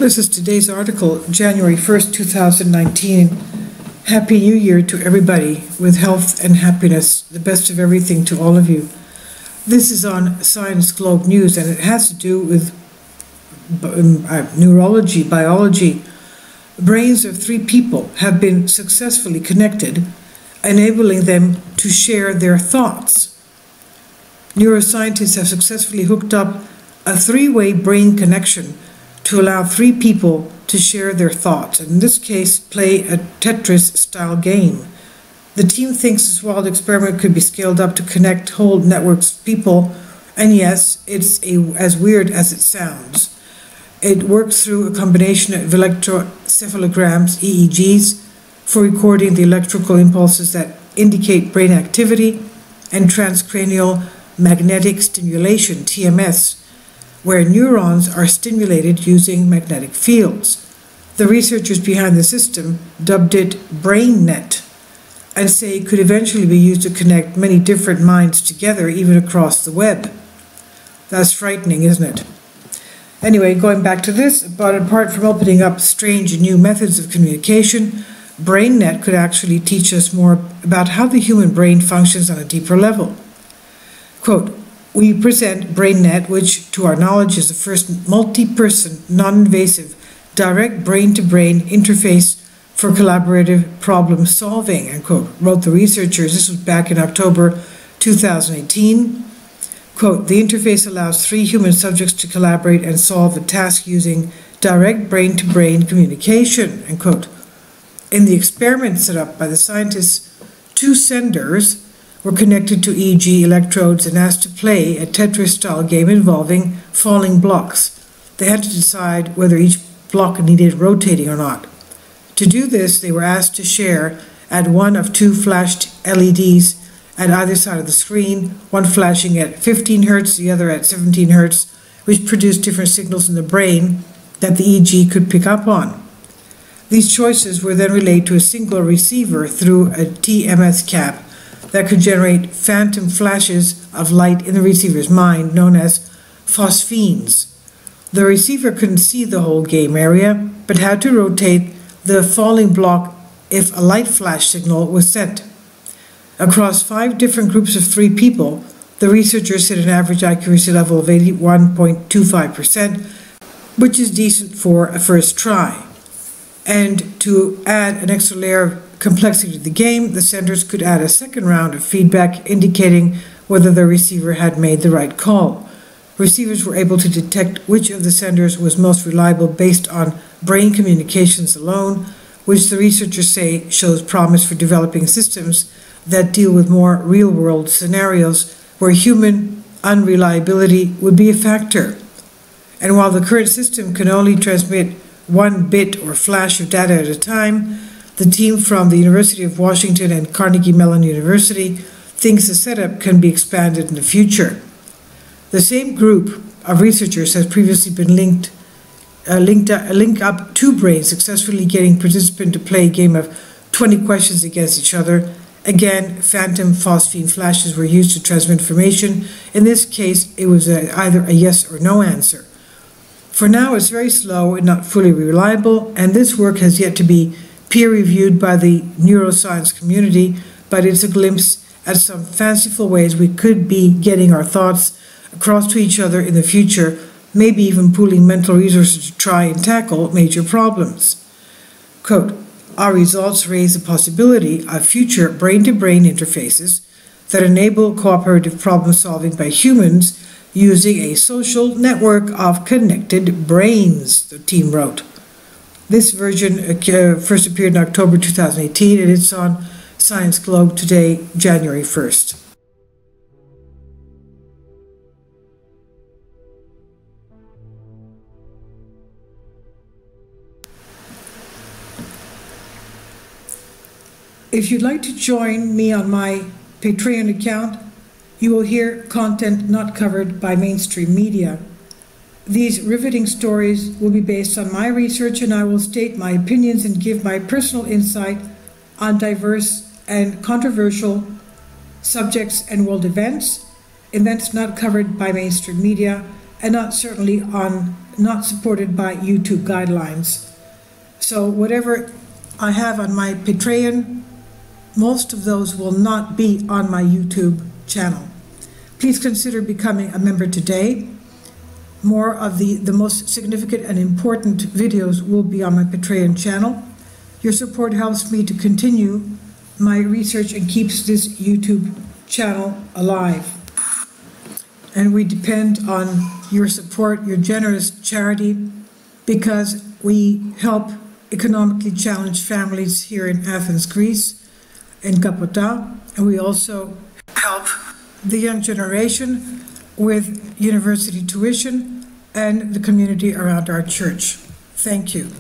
This is today's article, January 1st, 2019. Happy New Year to everybody, with health and happiness, the best of everything to all of you. This is on Science Globe News, and it has to do with neurology, biology. Brains of 3 people have been successfully connected, enabling them to share their thoughts. Neuroscientists have successfully hooked up a 3-way brain connection to allow 3 people to share their thoughts, and in this case, play a Tetris-style game. The team thinks this wild experiment could be scaled up to connect whole networks of people, and yes, it's as weird as it sounds. It works through a combination of electroencephalograms, EEGs, for recording the electrical impulses that indicate brain activity, and transcranial magnetic stimulation, TMS, where neurons are stimulated using magnetic fields. The researchers behind the system dubbed it BrainNet and say it could eventually be used to connect many different minds together, even across the web. That's frightening, isn't it? Anyway, going back to this, but apart from opening up strange new methods of communication, BrainNet could actually teach us more about how the human brain functions on a deeper level. Quote, "We present BrainNet, which, to our knowledge, is the first multi-person, non-invasive, direct brain-to-brain interface for collaborative problem solving," end quote, wrote the researchers. This was back in October 2018. Quote, "The interface allows 3 human subjects to collaborate and solve a task using direct brain-to-brain communication," end quote. In the experiment set up by the scientists, 2 senders were connected to EEG electrodes and asked to play a Tetris-style game involving falling blocks. They had to decide whether each block needed rotating or not. To do this, they were asked to share at one of 2 flashed LEDs at either side of the screen, one flashing at 15 Hz, the other at 17 Hz, which produced different signals in the brain that the EEG could pick up on. These choices were then relayed to a single receiver through a TMS cap that could generate phantom flashes of light in the receiver's mind, known as phosphenes. The receiver couldn't see the whole game area, but had to rotate the falling block if a light flash signal was sent. Across 5 different groups of 3 people, the researchers set an average accuracy level of 81.25%, which is decent for a first try. And to add an extra layer of complexity to the game, the senders could add a second round of feedback indicating whether the receiver had made the right call. Receivers were able to detect which of the senders was most reliable based on brain communications alone, which the researchers say shows promise for developing systems that deal with more real-world scenarios where human unreliability would be a factor. And while the current system can only transmit 1 bit or flash of data at a time, the team from the University of Washington and Carnegie Mellon University thinks the setup can be expanded in the future. The same group of researchers has previously been linked up 2 brains, successfully getting participants to play a game of 20 questions against each other. Again, phantom phosphene flashes were used to transmit information. In this case, it was either a yes or no answer. For now, it's very slow and not fully reliable, and this work has yet to be peer-reviewed by the neuroscience community, but it's a glimpse at some fanciful ways we could be getting our thoughts across to each other in the future, maybe even pooling mental resources to try and tackle major problems. Quote, "Our results raise the possibility of future brain-to-brain interfaces that enable cooperative problem-solving by humans using a social network of connected brains," the team wrote. This version first appeared in October 2018, and it's on Science Globe today, January 1st. If you'd like to join me on my Patreon account, you will hear content not covered by mainstream media. These riveting stories will be based on my research, and I will state my opinions and give my personal insight on diverse and controversial subjects and world events not covered by mainstream media, and not certainly on not supported by YouTube guidelines. So whatever I have on my Patreon, most of those will not be on my YouTube channel. Please consider becoming a member today. More of the most significant and important videos will be on my Patreon channel. Your support helps me to continue my research and keeps this YouTube channel alive. And we depend on your support, your generous charity, because we help economically challenged families here in Athens, Greece, in Kapota, and we also help the young generation with university tuition and the community around our church. Thank you.